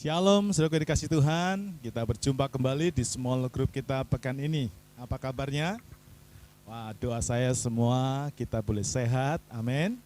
Shalom, saudara dikasih Tuhan. Kita berjumpa kembali di small group kita pekan ini. Apa kabarnya? Wah, doa saya semua kita boleh sehat, amin.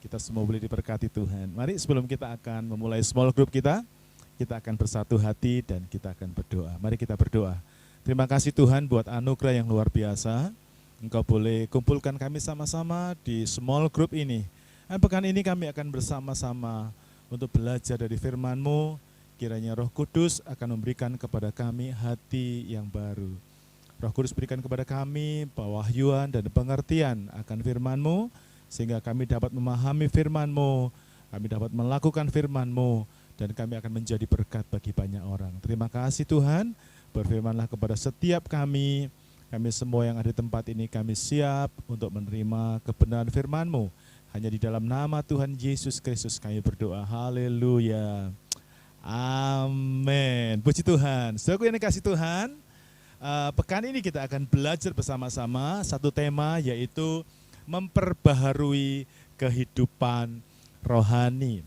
Kita semua boleh diberkati Tuhan. Mari sebelum kita akan memulai small group kita akan bersatu hati dan kita akan berdoa. Mari kita berdoa. Terima kasih Tuhan buat anugerah yang luar biasa. Engkau boleh kumpulkan kami sama-sama di small group ini. Pekan ini kami akan bersama-sama untuk belajar dari firman-Mu. Kiranya Roh Kudus akan memberikan kepada kami hati yang baru. Roh Kudus berikan kepada kami pewahyuan dan pengertian akan firman-Mu, sehingga kami dapat memahami firman-Mu, kami dapat melakukan firman-Mu, dan kami akan menjadi berkat bagi banyak orang. Terima kasih Tuhan, berfirmanlah kepada setiap kami semua yang ada di tempat ini, kami siap untuk menerima kebenaran firman-Mu. Hanya di dalam nama Tuhan Yesus Kristus kami berdoa, haleluya. Amin. Puji Tuhan. Saudaraku yang dikasih Tuhan, pekan ini kita akan belajar bersama-sama satu tema, yaitu memperbaharui kehidupan rohani.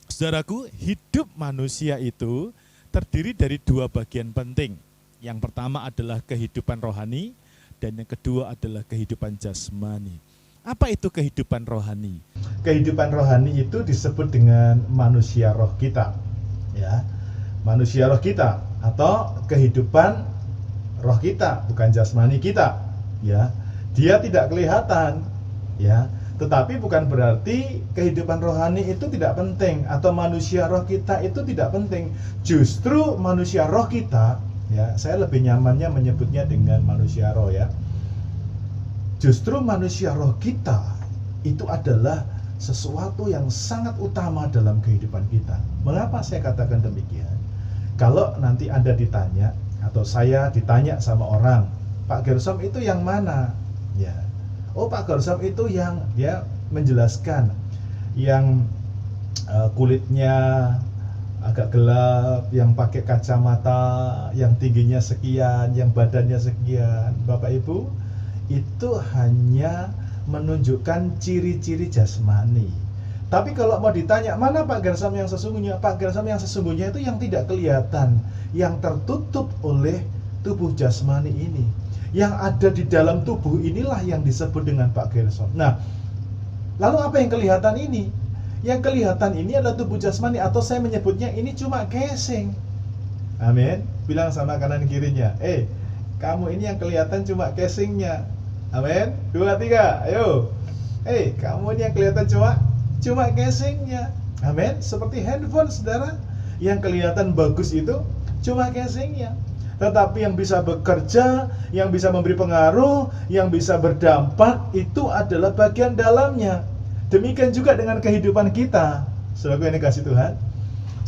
Saudaraku, hidup manusia itu terdiri dari dua bagian penting. Yang pertama adalah kehidupan rohani, dan yang kedua adalah kehidupan jasmani. Apa itu kehidupan rohani? Kehidupan rohani itu disebut dengan manusia roh kita. Ya, manusia roh kita atau kehidupan roh kita, bukan jasmani kita. Ya, dia tidak kelihatan. Ya, tetapi bukan berarti kehidupan rohani itu tidak penting atau manusia roh kita itu tidak penting. Justru manusia roh kita, ya, saya lebih nyamannya menyebutnya dengan manusia roh ya. Justru manusia roh kita itu adalah sesuatu yang sangat utama dalam kehidupan kita. Mengapa saya katakan demikian? Kalau nanti Anda ditanya atau saya ditanya sama orang, Pak Gersom itu yang mana? Ya, oh Pak Gersom itu yang dia menjelaskan, yang kulitnya agak gelap, yang pakai kacamata, yang tingginya sekian, yang badannya sekian. Bapak Ibu, itu hanya menunjukkan ciri-ciri jasmani. Tapi kalau mau ditanya, mana Pak Gersom yang sesungguhnya? Pak Gersom yang sesungguhnya itu yang tidak kelihatan, yang tertutup oleh tubuh jasmani ini. Yang ada di dalam tubuh inilah yang disebut dengan Pak Gersom. Nah, lalu apa yang kelihatan ini? Yang kelihatan ini adalah tubuh jasmani, atau saya menyebutnya ini cuma casing. Amin. Bilang sama kanan kirinya, kamu ini yang kelihatan cuma casingnya. Amin. 2, 3, ayo. Kamu ini yang kelihatan cuma casingnya. Amin. Seperti handphone, saudara, yang kelihatan bagus itu cuma casingnya. Tetapi yang bisa bekerja, yang bisa memberi pengaruh, yang bisa berdampak, itu adalah bagian dalamnya. Demikian juga dengan kehidupan kita. Saudara yang dikasih Tuhan,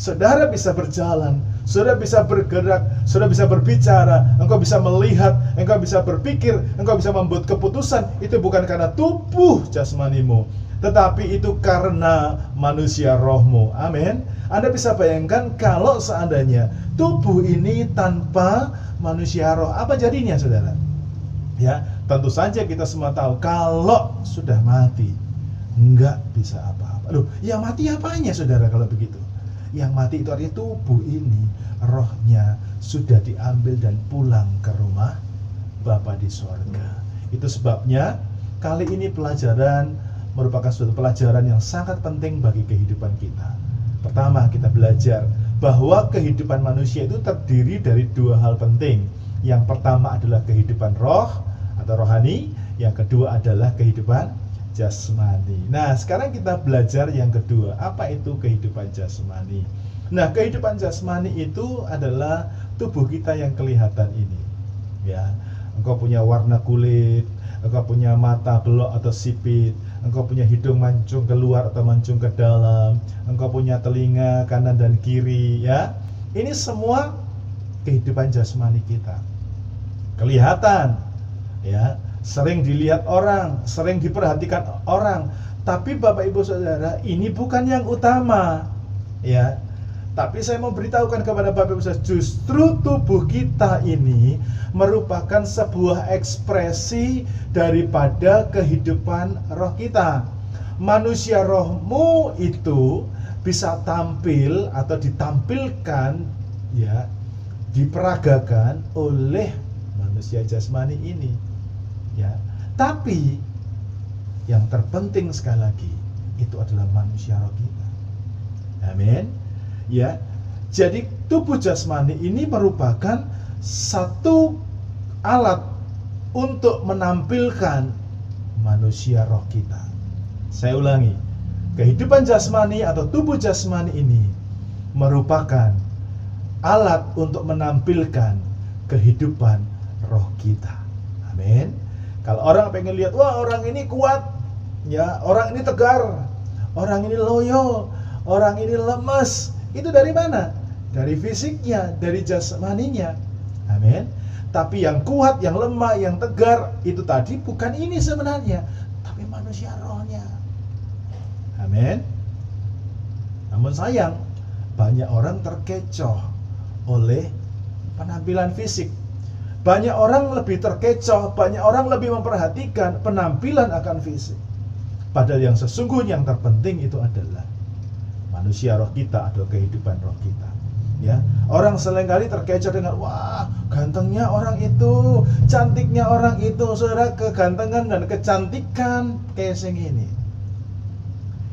saudara bisa berjalan, saudara bisa bergerak, saudara bisa berbicara, engkau bisa melihat, engkau bisa berpikir, engkau bisa membuat keputusan. Itu bukan karena tubuh jasmanimu, tetapi itu karena manusia rohmu. Amin. Anda bisa bayangkan kalau seandainya tubuh ini tanpa manusia roh, apa jadinya, saudara? Ya, tentu saja kita semua tahu kalau sudah mati enggak bisa apa-apa. Loh, yang mati apanya, saudara, kalau begitu? Yang mati itu artinya tubuh ini, rohnya sudah diambil dan pulang ke rumah Bapa di sorga. Itu sebabnya kali ini pelajaran merupakan suatu pelajaran yang sangat penting bagi kehidupan kita. Pertama, kita belajar bahwa kehidupan manusia itu terdiri dari dua hal penting. Yang pertama adalah kehidupan roh atau rohani, yang kedua adalah kehidupan jasmani. Nah, sekarang kita belajar yang kedua. Apa itu kehidupan jasmani? Nah, kehidupan jasmani itu adalah tubuh kita yang kelihatan ini. Ya, engkau punya warna kulit, engkau punya mata belok atau sipit, engkau punya hidung mancung keluar atau mancung ke dalam, engkau punya telinga kanan dan kiri, ya. Ini semua kehidupan jasmani kita. Kelihatan, ya. Sering dilihat orang, sering diperhatikan orang. Tapi Bapak Ibu Saudara, ini bukan yang utama, ya. Tapi saya mau beritahukan kepada Bapak Ibu Saudara, justru tubuh kita ini merupakan sebuah ekspresi daripada kehidupan roh kita. Manusia rohmu itu bisa tampil atau ditampilkan, ya, diperagakan oleh manusia jasmani ini, ya. Tapi yang terpenting sekali lagi itu adalah manusia roh kita. Amin. Ya. Jadi tubuh jasmani ini merupakan satu alat untuk menampilkan manusia roh kita. Saya ulangi, kehidupan jasmani atau tubuh jasmani ini merupakan alat untuk menampilkan kehidupan roh kita. Amin. Kalau orang pengen lihat, wah orang ini kuat, ya, orang ini tegar, orang ini loyo, orang ini lemes, itu dari mana? Dari fisiknya, dari jasmaninya. Amin. Tapi yang kuat, yang lemah, yang tegar, itu tadi bukan ini sebenarnya, tapi manusia rohnya. Amin. Namun sayang, banyak orang terkecoh oleh penampilan fisik. Banyak orang lebih terkecoh, banyak orang lebih memperhatikan penampilan akan fisik. Padahal yang sesungguhnya yang terpenting itu adalah manusia roh kita atau kehidupan roh kita. Ya, orang seringkali terkecoh dengan wah, gantengnya orang itu, cantiknya orang itu. Saudara, kegantengan dan kecantikan casing ini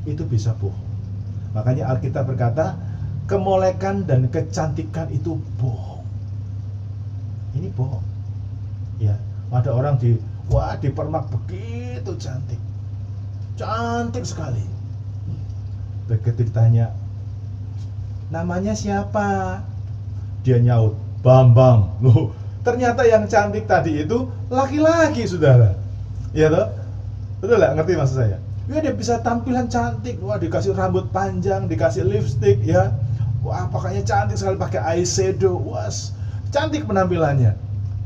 itu bisa bohong. Makanya Alkitab berkata, kemolekan dan kecantikan itu bohong. Ini bohong. Ya, ada orang dipermak begitu cantik. Cantik sekali. Begitu ditanya, namanya siapa? Dia nyaut, Bambang. Loh, ternyata yang cantik tadi itu laki-laki, saudara. Iya toh? Betul nggak? Ngerti maksud saya? Ya, dia bisa tampilan cantik. Wah, dikasih rambut panjang, dikasih lipstick, ya. Wah, pakainya cantik sekali, pakai eyeshadow. Wah, cantik penampilannya.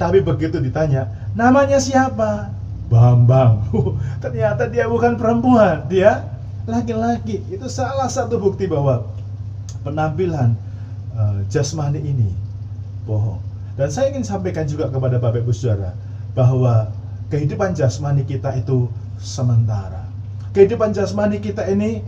Tapi begitu ditanya, namanya siapa? Bambang. Ternyata dia bukan perempuan, dia laki-laki. Itu salah satu bukti bahwa penampilan jasmani ini bohong. Dan saya ingin sampaikan juga kepada Bapak Ibu Saudara bahwa kehidupan jasmani kita itu sementara. Kehidupan jasmani kita ini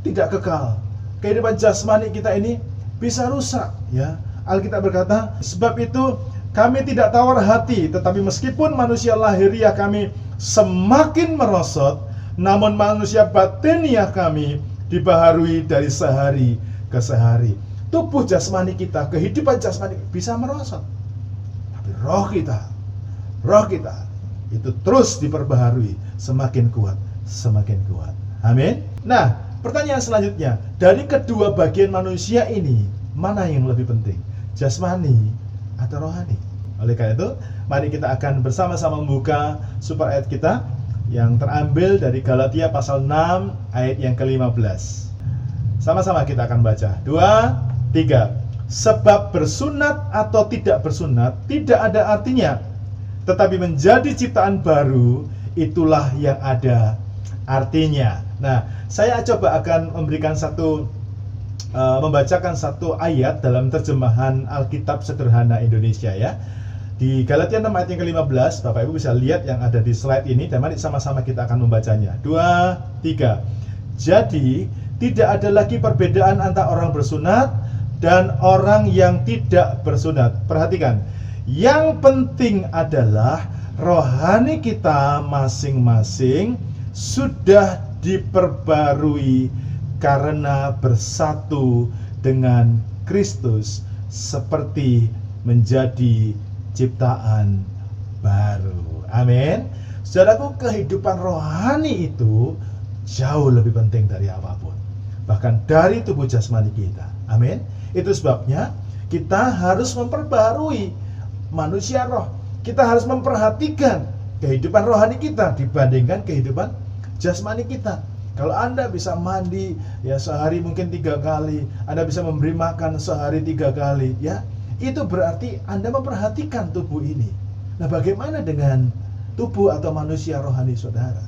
tidak kekal. Kehidupan jasmani kita ini bisa rusak, ya. Alkitab berkata, sebab itu kami tidak tawar hati, tetapi meskipun manusia lahiriah kami semakin merosot, namun manusia batiniah kami dibaharui dari sehari ke sehari. Tubuh jasmani kita, kehidupan jasmani bisa merosot, tapi roh kita itu terus diperbaharui, semakin kuat, semakin kuat. Amin. Nah, pertanyaan selanjutnya, dari kedua bagian manusia ini, mana yang lebih penting? Jasmani atau rohani? Oleh karena itu, mari kita akan bersama-sama membuka super ayat kita yang terambil dari Galatia pasal 6 ayat yang ke-15. Sama-sama kita akan baca. 2, 3. Sebab bersunat atau tidak bersunat tidak ada artinya, tetapi menjadi ciptaan baru itulah yang ada artinya. Nah, saya coba akan memberikan membacakan satu ayat dalam terjemahan Alkitab Sederhana Indonesia, ya. Di Galatia 6 ayat yang ke-15, Bapak Ibu bisa lihat yang ada di slide ini, dan mari sama-sama kita akan membacanya. 2, 3. Jadi, tidak ada lagi perbedaan antara orang bersunat dan orang yang tidak bersunat. Perhatikan, yang penting adalah rohani kita masing-masing sudah diperbarui karena bersatu dengan Kristus seperti menjadi ciptaan baru. Amin. Saudaraku, kehidupan rohani itu jauh lebih penting dari apapun, bahkan dari tubuh jasmani kita. Amin. Itu sebabnya kita harus memperbarui manusia roh. Kita harus memperhatikan kehidupan rohani kita dibandingkan kehidupan jasmani kita. Kalau Anda bisa mandi ya sehari mungkin 3 kali, Anda bisa memberi makan sehari 3 kali, ya, itu berarti Anda memperhatikan tubuh ini. Nah, bagaimana dengan tubuh atau manusia rohani saudara?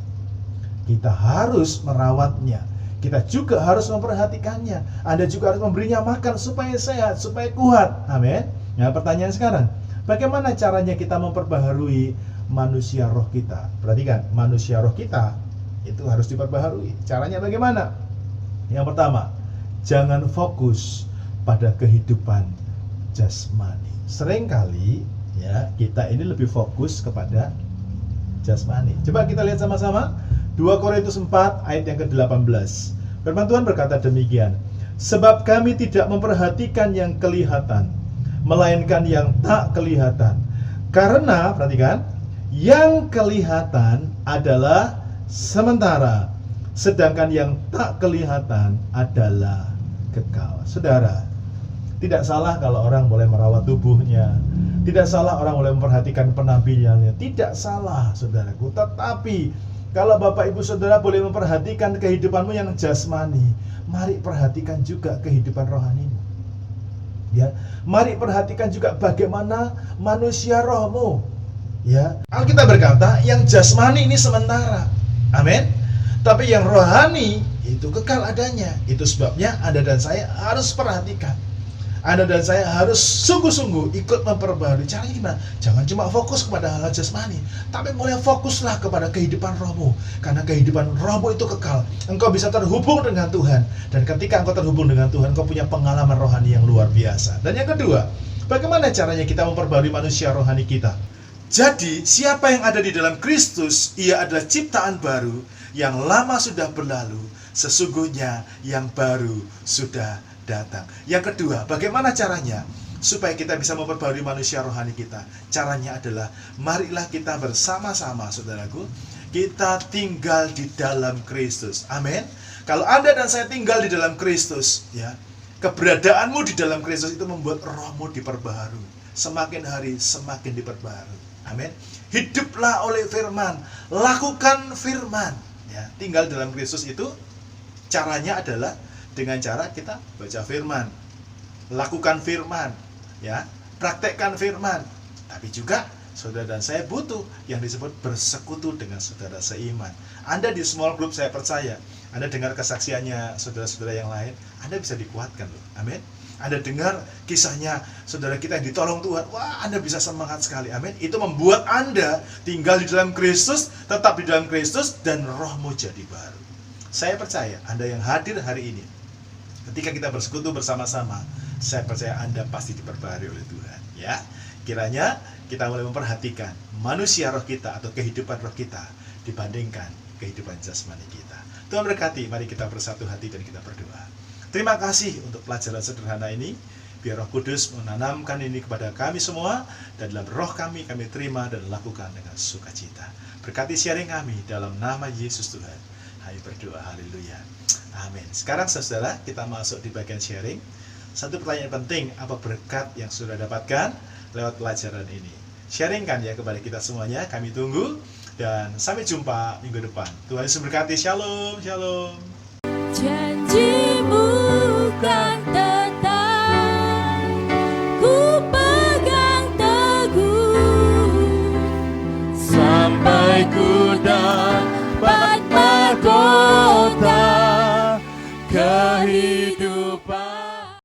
Kita harus merawatnya. Kita juga harus memperhatikannya. Anda juga harus memberinya makan supaya sehat, supaya kuat. Amin. Nah, pertanyaan sekarang, bagaimana caranya kita memperbaharui manusia roh kita? Perhatikan, manusia roh kita itu harus diperbaharui. Caranya bagaimana? Yang pertama, Jangan fokus pada kehidupan jasmani. Seringkali ya kita ini lebih fokus kepada jasmani. Coba kita lihat sama-sama 2 Korintus 4 ayat yang ke-18. Firman Tuhan berkata demikian, sebab kami tidak memperhatikan yang kelihatan, melainkan yang tak kelihatan. Karena, perhatikan, yang kelihatan adalah sementara, sedangkan yang tak kelihatan adalah kekal. Saudara, tidak salah kalau orang boleh merawat tubuhnya, tidak salah orang boleh memperhatikan penampilannya, tidak salah saudaraku. Tetapi kalau Bapak Ibu Saudara boleh memperhatikan kehidupanmu yang jasmani, mari perhatikan juga kehidupan rohanimu. Ya, mari perhatikan juga bagaimana manusia rohmu. Ya, Alkitab berkata yang jasmani ini sementara. Amin. Tapi yang rohani itu kekal adanya. Itu sebabnya Anda dan saya harus perhatikan. Anda dan saya harus sungguh-sungguh ikut memperbarui. Caranya gimana? Jangan cuma fokus kepada hal jasmani, tapi mulai fokuslah kepada kehidupan rohmu. Karena kehidupan rohmu itu kekal. Engkau bisa terhubung dengan Tuhan. Dan ketika engkau terhubung dengan Tuhan, engkau punya pengalaman rohani yang luar biasa. Dan yang kedua, bagaimana caranya kita memperbarui manusia rohani kita? Jadi, siapa yang ada di dalam Kristus, ia adalah ciptaan baru. Yang lama sudah berlalu, sesungguhnya yang baru sudah datang. Yang kedua, bagaimana caranya supaya kita bisa memperbarui manusia rohani kita? Caranya adalah marilah kita bersama-sama, saudaraku, kita tinggal di dalam Kristus. Amin. Kalau Anda dan saya tinggal di dalam Kristus, ya, keberadaanmu di dalam Kristus itu membuat rohmu diperbaharui. Semakin hari semakin diperbaharui. Amin. Hiduplah oleh firman, lakukan firman. Ya, tinggal dalam Kristus itu caranya adalah dengan cara kita baca firman, lakukan firman, ya, praktekkan firman. Tapi juga saudara dan saya butuh yang disebut bersekutu dengan saudara seiman. Anda di small group, saya percaya Anda dengar kesaksiannya saudara-saudara yang lain, Anda bisa dikuatkan loh. Amin. Anda dengar kisahnya saudara kita yang ditolong Tuhan, wah, Anda bisa semangat sekali. Amin. Itu membuat Anda tinggal di dalam Kristus, tetap di dalam Kristus, dan rohmu jadi baru. Saya percaya Anda yang hadir hari ini, ketika kita bersekutu bersama-sama, saya percaya Anda pasti diperbarui oleh Tuhan. Ya, kiranya kita mulai memperhatikan manusia roh kita atau kehidupan roh kita dibandingkan kehidupan jasmani kita. Tuhan berkati, mari kita bersatu hati dan kita berdoa. Terima kasih untuk pelajaran sederhana ini. Biar Roh Kudus menanamkan ini kepada kami semua, dan dalam roh kami terima dan lakukan dengan sukacita. Berkati sharing kami dalam nama Yesus Tuhan. Hai berdoa, haleluya. Amin. Sekarang saudara, kita masuk di bagian sharing. Satu pertanyaan penting, apa berkat yang sudah dapatkan lewat pelajaran ini? Sharingkan ya kepada kita semuanya, kami tunggu. Dan sampai jumpa minggu depan. Tuhan Yesus berkati, shalom, shalom. Janjimu kan